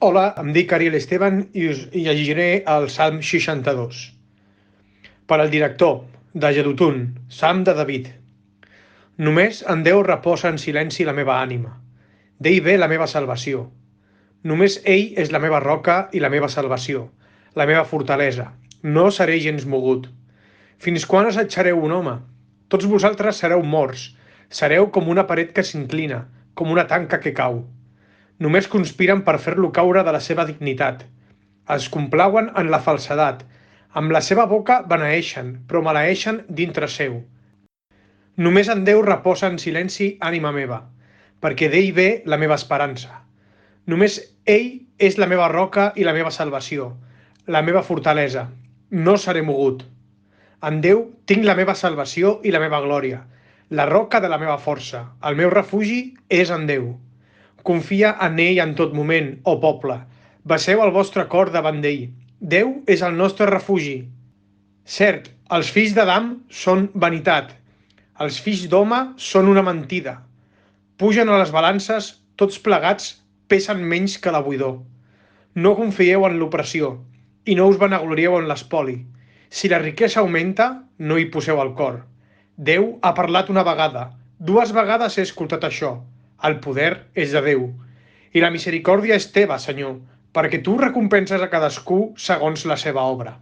Hola, em dic Ariel Esteban i us llegiré el Salm 62. Per al director, de Jedutun, Salm de David. Només en Déu reposa en silenci la meva ànima. D'ell ve la meva salvació. Només ell és la meva roca i la meva salvació, la meva fortalesa. No seré gens mogut. Fins quan assetjareu un home? Tots vosaltres sereu morts. Sereu com una paret que s'inclina, com una tanca que cau. Només conspiren per fer-lo caure de la seva dignitat. Es complauen en la falsedat. Amb la seva boca beneeixen, però maleeixen dintre seu. Només en Déu reposa en silenci ànima meva, perquè d'ell ve la meva esperança. Només ell és la meva roca i la meva salvació, la meva fortalesa. No seré mogut. En Déu tinc la meva salvació i la meva glòria, la roca de la meva força. El meu refugi és en Déu. Confia en ell en tot moment, ó poble. Baixeu el vostre cor davant d'ell. Déu és el nostre refugi. Cert, els fills d'Adam són vanitat. Els fills d'home són una mentida. Pugen a les balances, tots plegats pesen menys que la buidor. No confieu en l'opressió i no us vanaglorieu en l'espoli. Si la riquesa augmenta, no hi poseu el cor. Déu ha parlat una vegada, 2 vegades he escoltat això. El poder és de Déu. I la misericòrdia és teva, Senyor, perquè tu recompenses a cadascú segons la seva obra.